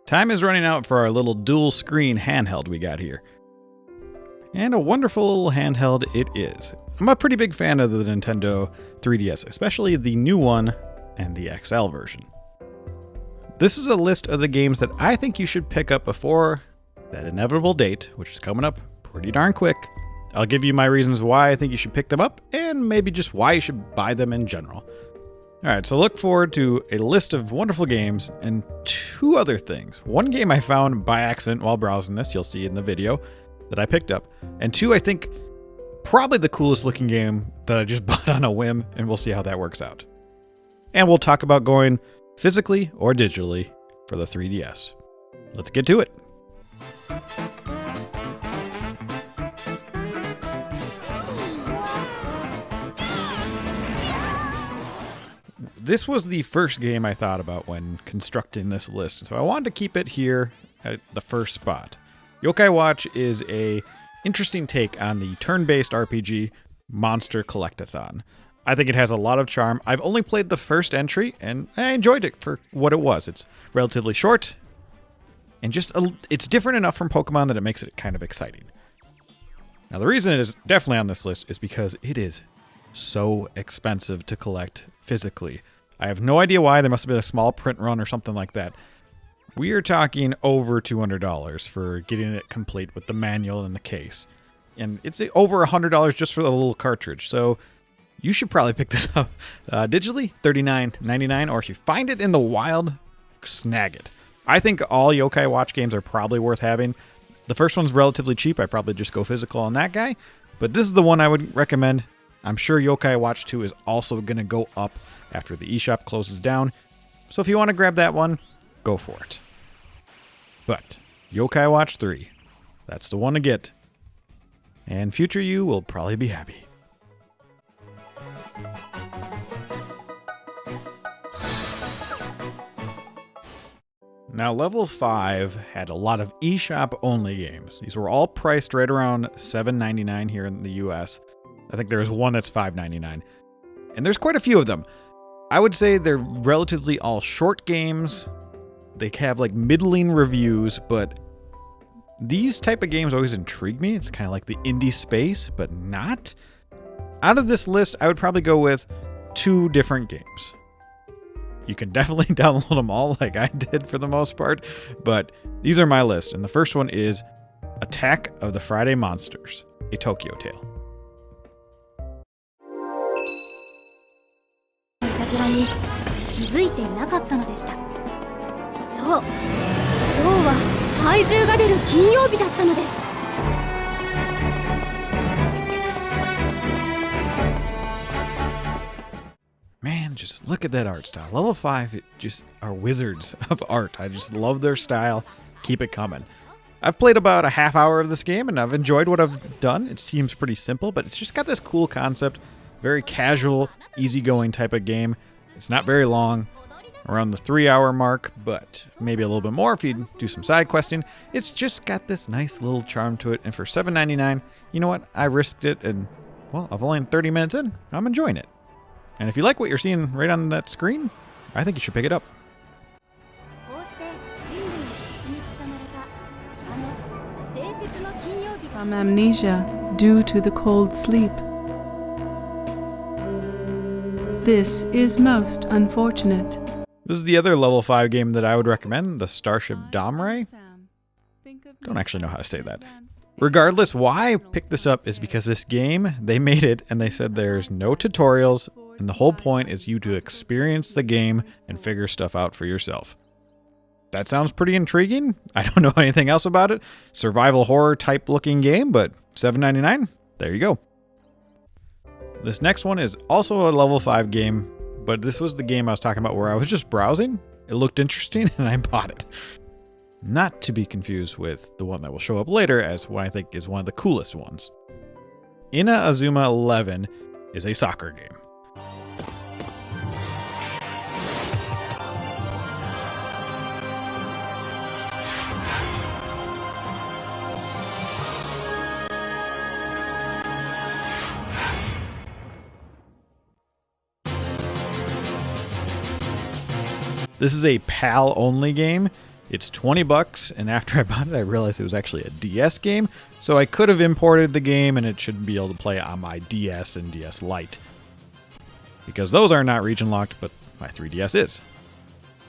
Time is running out for our little dual screen handheld we got here. And a wonderful little handheld it is. I'm a pretty big fan of the Nintendo 3DS, especially the new one and the XL version. This is a list of the games that I think you should pick up before that inevitable date, which is coming up pretty darn quick. I'll give you my reasons why I think you should pick them up, and maybe just why you should buy them in general. Alright, so look forward to a list of wonderful games and two other things. One game I found by accident while browsing this, you'll see in the video, that I picked up. And two, I think, probably the coolest looking game that I just bought on a whim, and we'll see how that works out. And we'll talk about going physically or digitally for the 3DS. Let's get to it. This was the first game I thought about when constructing this list, so I wanted to keep it here at the first spot. Yokai Watch is a interesting take on the turn-based RPG Monster Collectathon. I think it has a lot of charm. I've only played the first entry, and I enjoyed it for what it was. It's relatively short, and it's different enough from Pokemon that it makes it kind of exciting. Now, the reason it is definitely on this list is because it is so expensive to collect physically. I have no idea why. There must have been a small print run or something like that. We are talking over $200 for getting it complete with the manual and the case. And it's over $100 just for the little cartridge. So you should probably pick this up digitally, $39.99, or if you find it in the wild, snag it. I think all Yokai Watch games are probably worth having. The first one's relatively cheap. I'd probably just go physical on that guy. But this is the one I would recommend. I'm sure Yokai Watch 2 is also going to go up after the eShop closes down. So if you want to grab that one, go for it. But Yokai Watch 3, that's the one to get. And future you will probably be happy. Now, level 5 had a lot of eShop only games. These were all priced right around $7.99 here in the US. I think there's one that's $5.99. And there's quite a few of them. I would say they're relatively all short games. They have like middling reviews, but these type of games always intrigue me. It's kind of like the indie space, but not. Out of this list, I would probably go with two different games. You can definitely download them all like I did for the most part, but these are my list. And the first one is Attack of the Friday Monsters, a Tokyo Tale. いたずらに気づいていなかったのでした。そう、今日は怪獣が出る金曜日だったのです。Man, just look at that art style. Level 5 just are wizards of art. I just love their style. Keep it coming. I've played about a half hour of this game, and I've enjoyed what I've done. It seems pretty simple, but it's just got this cool concept. Very casual, easygoing type of game. It's not very long, around the 3-hour mark, but maybe a little bit more if you do some side questing. It's just got this nice little charm to it, and for $7.99, you know what? I risked it, and, well, I've only 30 minutes in. I'm enjoying it. And if you like what you're seeing right on that screen, I think you should pick it up. From amnesia due to the cold sleep. This is most unfortunate. This is the other level 5 game that I would recommend, the Starship Domray. Don't actually know how to say that. Regardless, why I picked this up is because this game, they made it and they said there's no tutorials, and the whole point is you to experience the game and figure stuff out for yourself. That sounds pretty intriguing. I don't know anything else about it. Survival horror type looking game, but $7.99, there you go. This next one is also a level 5 game, but this was the game I was talking about where I was just browsing. It looked interesting and I bought it. Not to be confused with the one that will show up later as what I think is one of the coolest ones. Ina Azuma 11 is a soccer game. This is a PAL-only game. It's $20, and after I bought it, I realized it was actually a DS game, so I could have imported the game, and it should be able to play on my DS and DS Lite. Because those are not region locked, but my 3DS is.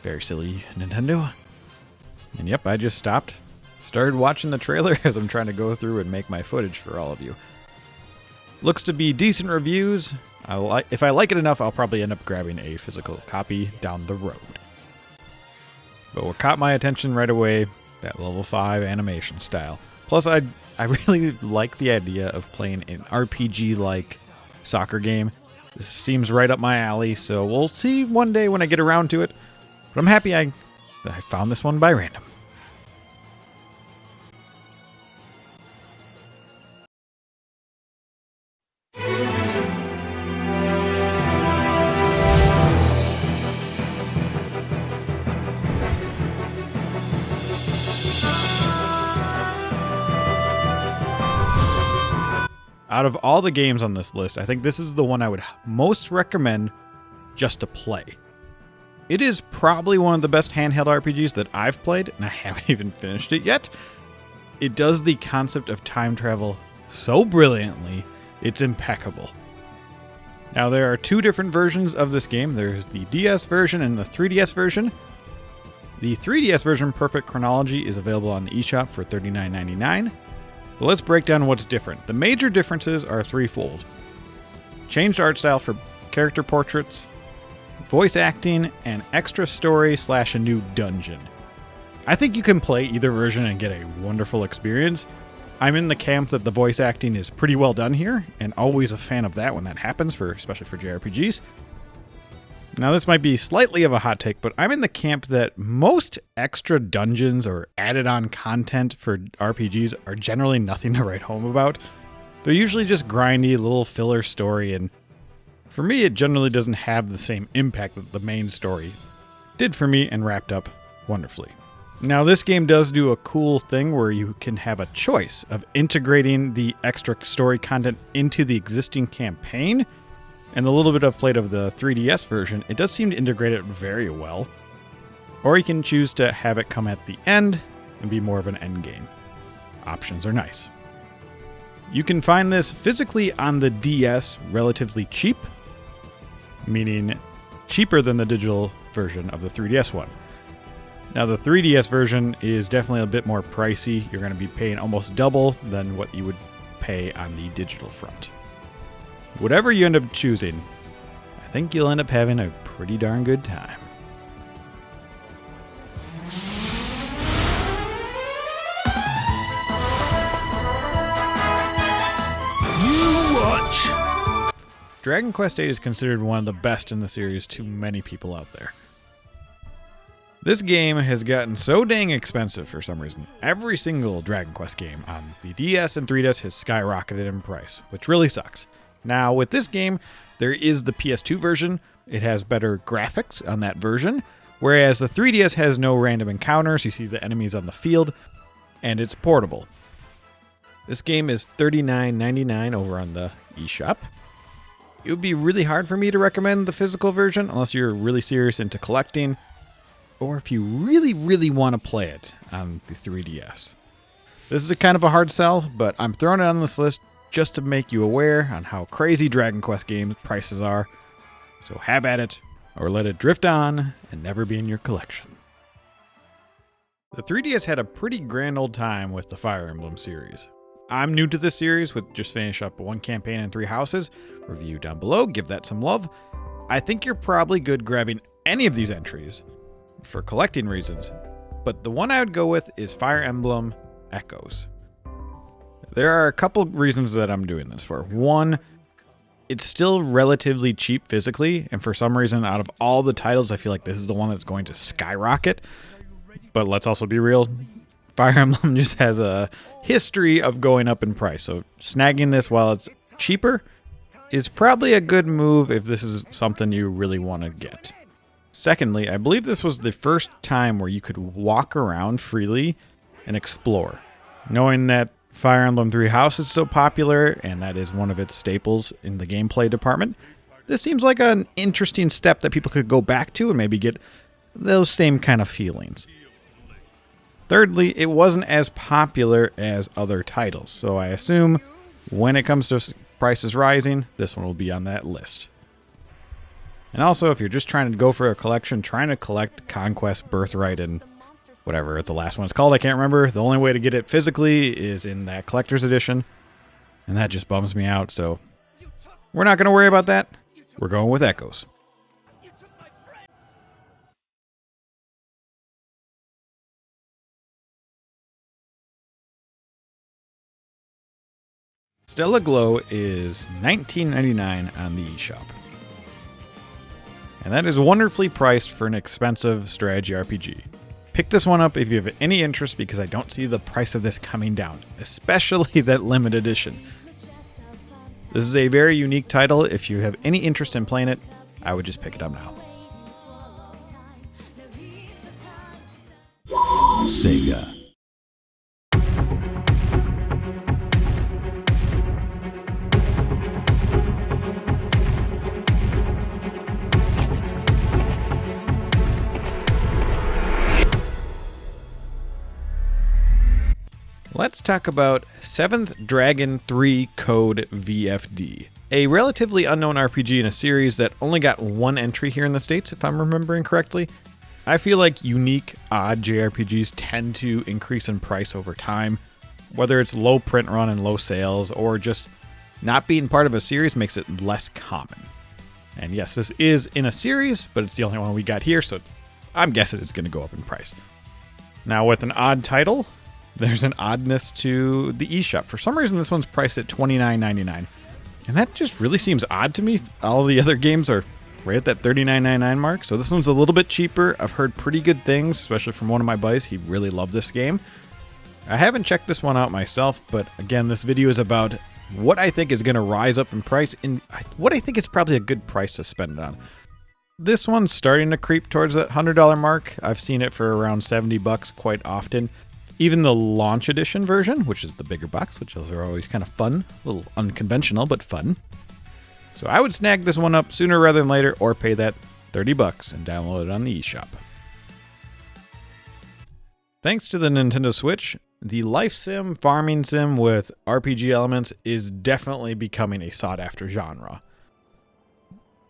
Very silly, Nintendo. And yep, I just stopped. Started watching the trailer as I'm trying to go through and make my footage for all of you. Looks to be decent reviews. If I like it enough, I'll probably end up grabbing a physical copy down the road. But what caught my attention right away, that level 5 animation style. Plus, I really like the idea of playing an RPG-like soccer game. This seems right up my alley, so we'll see one day when I get around to it. But I'm happy I found this one by random. Out of all the games on this list, I think this is the one I would most recommend just to play. It is probably one of the best handheld RPGs that I've played, and I haven't even finished it yet. It does the concept of time travel so brilliantly, it's impeccable. Now, there are two different versions of this game. There's the DS version and the 3DS version. The 3DS version, Perfect Chronology, is available on the eShop for $39.99. But let's break down what's different. The major differences are threefold. Changed art style for character portraits, voice acting, and extra story / a new dungeon. I think you can play either version and get a wonderful experience. I'm in the camp that the voice acting is pretty well done here, and always a fan of that when that happens, especially for JRPGs. Now, this might be slightly of a hot take, but I'm in the camp that most extra dungeons or added-on content for RPGs are generally nothing to write home about. They're usually just grindy, little filler story, and for me, it generally doesn't have the same impact that the main story did for me and wrapped up wonderfully. Now, this game does do a cool thing where you can have a choice of integrating the extra story content into the existing campaign. And the little bit I've played of the 3DS version, it does seem to integrate it very well. Or you can choose to have it come at the end and be more of an end game. Options are nice. You can find this physically on the DS relatively cheap, meaning cheaper than the digital version of the 3DS one. Now, the 3DS version is definitely a bit more pricey. You're going to be paying almost double than what you would pay on the digital front. Whatever you end up choosing, I think you'll end up having a pretty darn good time. You watch! Dragon Quest VIII is considered one of the best in the series to many people out there. This game has gotten so dang expensive for some reason. Every single Dragon Quest game on the DS and 3DS has skyrocketed in price, which really sucks. Now, with this game, there is the PS2 version. It has better graphics on that version, whereas the 3DS has no random encounters. You see the enemies on the field, and it's portable. This game is $39.99 over on the eShop. It would be really hard for me to recommend the physical version unless you're really serious into collecting, or if you really, really want to play it on the 3DS. This is a kind of a hard sell, but I'm throwing it on this list just to make you aware on how crazy Dragon Quest game prices are. So have at it, or let it drift on and never be in your collection. The 3DS had a pretty grand old time with the Fire Emblem series. I'm new to this series, with just finished up one campaign and 3 houses. Review down below, give that some love. I think you're probably good grabbing any of these entries for collecting reasons, but the one I would go with is Fire Emblem Echoes. There are a couple reasons that I'm doing this for. One, it's still relatively cheap physically, and for some reason, out of all the titles, I feel like this is the one that's going to skyrocket. But let's also be real, Fire Emblem just has a history of going up in price, so snagging this while it's cheaper is probably a good move if this is something you really want to get. Secondly, I believe this was the first time where you could walk around freely and explore. Knowing that Fire Emblem 3 House is so popular, and that is one of its staples in the gameplay department, this seems like an interesting step that people could go back to and maybe get those same kind of feelings. Thirdly, it wasn't as popular as other titles, so I assume when it comes to prices rising, this one will be on that list. And also, if you're just trying to go for a collection, trying to collect Conquest, Birthright, and whatever the last one's called, I can't remember. The only way to get it physically is in that collector's edition, and that just bums me out, so we're not going to worry about that. We're going with Echoes. Stella Glow is $19.99 on the eShop. And that is wonderfully priced for an expensive strategy RPG. Pick this one up if you have any interest, because I don't see the price of this coming down, especially that limited edition. This is a very unique title. If you have any interest in playing it, I would just pick it up now. Sega. Let's talk about 7th Dragon 3 Code VFD, a relatively unknown RPG in a series that only got one entry here in the States, if I'm remembering correctly. I feel like unique, odd JRPGs tend to increase in price over time, whether it's low print run and low sales, or just not being part of a series makes it less common. And yes, this is in a series, but it's the only one we got here, so I'm guessing it's going to go up in price. Now, with an odd title, there's an oddness to the eShop. For some reason, this one's priced at $29.99. And that just really seems odd to me. All the other games are right at that $39.99 mark. So this one's a little bit cheaper. I've heard pretty good things, especially from one of my buddies. He really loved this game. I haven't checked this one out myself, but again, this video is about what I think is going to rise up in price and what I think is probably a good price to spend it on. This one's starting to creep towards that $100 mark. I've seen it for around $70 quite often. Even the launch edition version, which is the bigger box, which those are always kind of fun, a little unconventional, but fun. So I would snag this one up sooner rather than later, or pay that $30 and download it on the eShop. Thanks to the Nintendo Switch, the life sim, farming sim with RPG elements is definitely becoming a sought-after genre.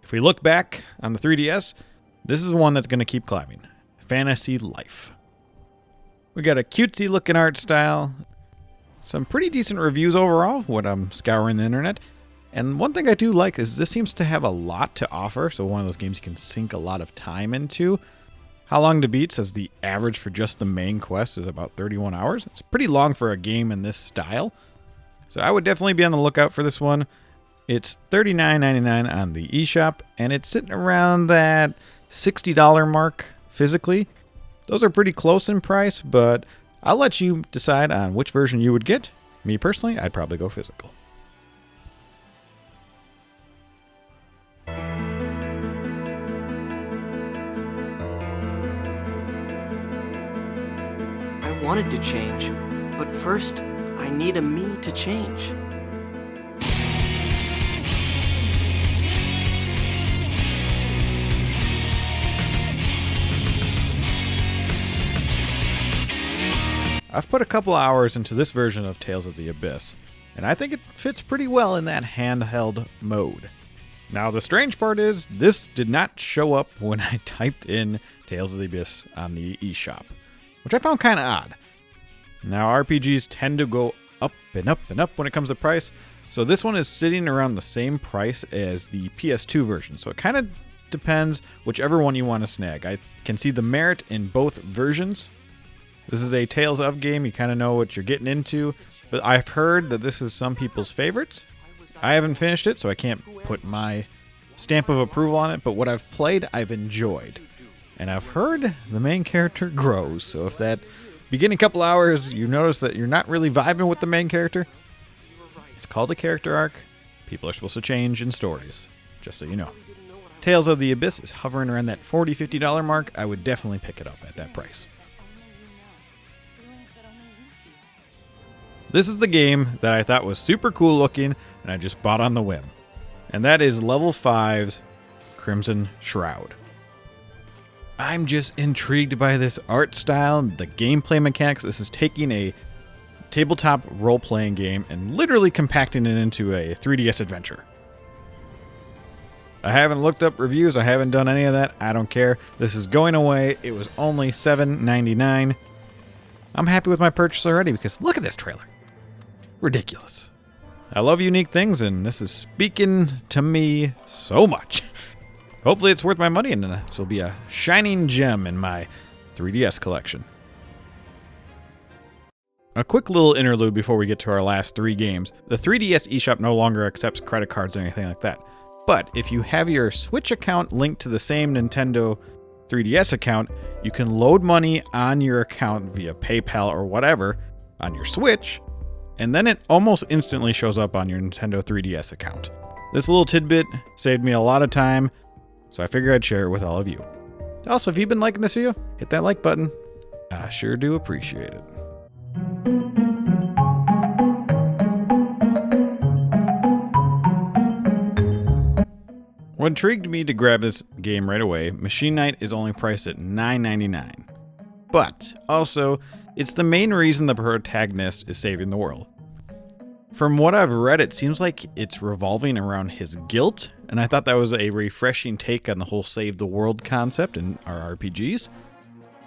If we look back on the 3DS, this is one that's going to keep climbing. Fantasy Life. We got a cutesy looking art style, some pretty decent reviews overall when I'm scouring the internet, and one thing I do like is this seems to have a lot to offer, so one of those games you can sink a lot of time into. How Long to Beat says the average for just the main quest is about 31 hours. It's pretty long for a game in this style, so I would definitely be on the lookout for this one. It's $39.99 on the eShop, and it's sitting around that $60 mark physically. Those are pretty close in price, but I'll let you decide on which version you would get. Me personally, I'd probably go physical. I wanted to change, but first, I need a me to change. I've put a couple hours into this version of Tales of the Abyss, and I think it fits pretty well in that handheld mode. Now, the strange part is, this did not show up when I typed in Tales of the Abyss on the eShop, which I found kind of odd. Now, RPGs tend to go up and up and up when it comes to price, so this one is sitting around the same price as the PS2 version, so it kind of depends whichever one you want to snag. I can see the merit in both versions. This is a Tales of game, you kind of know what you're getting into, but I've heard that this is some people's favorites. I haven't finished it, so I can't put my stamp of approval on it, but what I've played, I've enjoyed. And I've heard the main character grows, so if that beginning couple hours you notice that you're not really vibing with the main character, it's called a character arc. People are supposed to change in stories, just so you know. Tales of the Abyss is hovering around that $40, $50 mark. I would definitely pick it up at that price. This is the game that I thought was super cool looking, and I just bought on the whim. And that is Level 5's Crimson Shroud. I'm just intrigued by this art style, the gameplay mechanics. This is taking a tabletop role-playing game and literally compacting it into a 3DS adventure. I haven't looked up reviews. I haven't done any of that. I don't care. This is going away. It was only $7.99. I'm happy with my purchase already because look at this trailer. Ridiculous. I love unique things, and this is speaking to me so much. Hopefully it's worth my money, and this will be a shining gem in my 3DS collection. A quick little interlude before we get to our last 3 games. The 3DS eShop no longer accepts credit cards or anything like that. But if you have your Switch account linked to the same Nintendo 3DS account, you can load money on your account via PayPal or whatever on your Switch, and then it almost instantly shows up on your Nintendo 3DS account. This little tidbit saved me a lot of time, so I figured I'd share it with all of you. Also, if you've been liking this video, hit that like button. I sure do appreciate it. What intrigued me to grab this game right away, Machine Knight is only priced at $9.99. But also, it's the main reason the protagonist is saving the world. From what I've read, it seems like it's revolving around his guilt, and I thought that was a refreshing take on the whole save the world concept in our RPGs.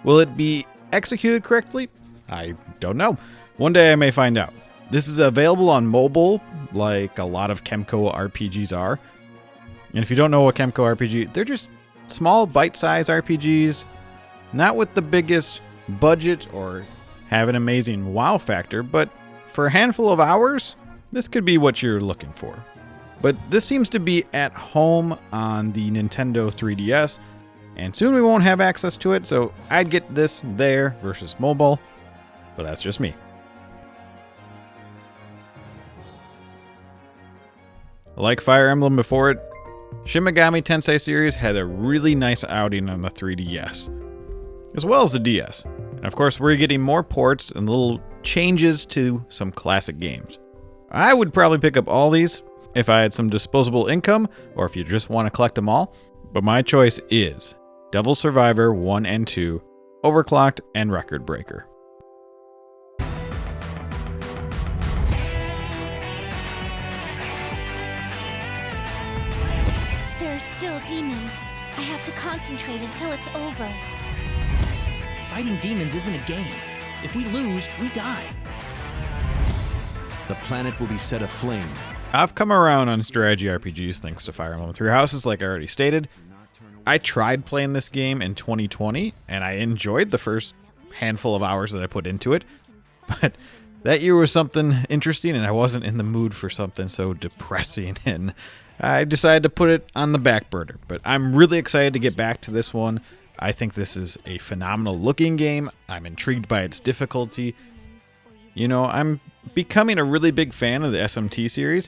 Will it be executed correctly? I don't know. One day I may find out. This is available on mobile, like a lot of Kemco RPGs are. And if you don't know what Kemco RPG, they're just small bite-sized RPGs, not with the biggest budget or have an amazing wow factor, but for a handful of hours, this could be what you're looking for. But this seems to be at home on the Nintendo 3DS, and soon we won't have access to it, so I'd get this there versus mobile, but that's just me. Like Fire Emblem before it, Shin Megami Tensei series had a really nice outing on the 3DS, as well as the DS. And of course, we're getting more ports and little changes to some classic games. I would probably pick up all these if I had some disposable income, or if you just want to collect them all. But my choice is Devil Survivor 1 and 2, Overclocked, and Record Breaker. There are still demons. I have to concentrate until it's over. Fighting demons isn't a game. If we lose, we die. The planet will be set aflame. I've come around on strategy RPGs thanks to Fire Emblem Three Houses, like I already stated. I tried playing this game in 2020, and I enjoyed the first handful of hours that I put into it. But that year was something interesting, and I wasn't in the mood for something so depressing, and I decided to put it on the back burner. But I'm really excited to get back to this one. I think this is a phenomenal looking game. I'm intrigued by its difficulty. You know, I'm becoming a really big fan of the SMT series.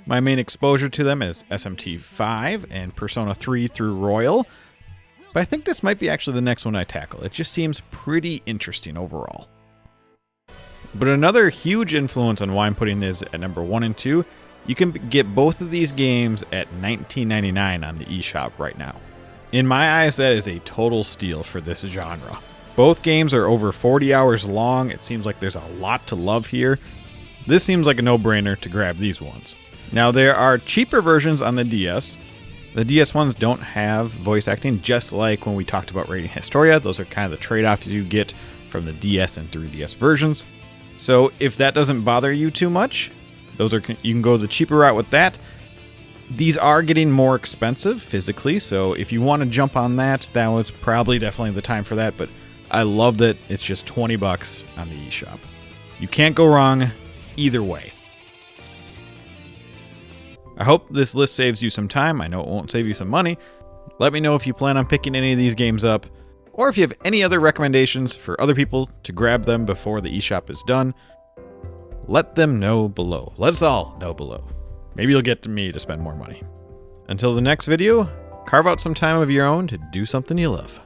My main exposure to them is SMT 5 and Persona 3 through Royal. But I think this might be actually the next one I tackle. It just seems pretty interesting overall. But another huge influence on why I'm putting this at number 1 and 2, you can get both of these games at $19.99 on the eShop right now. In my eyes, that is a total steal for this genre. Both games are over 40 hours long. It seems like there's a lot to love here. This seems like a no-brainer to grab these ones. Now, there are cheaper versions on the DS. The DS ones don't have voice acting, just like when we talked about Radiant Historia. Those are kind of the trade-offs you get from the DS and 3DS versions. So if that doesn't bother you too much, you can go the cheaper route with that. These are getting more expensive physically, so if you want to jump on that, that was probably definitely the time for that, but I love that it's just $20 on the eShop. You can't go wrong either way. I hope this list saves you some time. I know it won't save you some money. Let me know if you plan on picking any of these games up, or if you have any other recommendations for other people to grab them before the eShop is done. Let them know below. Let us all know below. Maybe you'll get me to spend more money. Until the next video, carve out some time of your own to do something you love.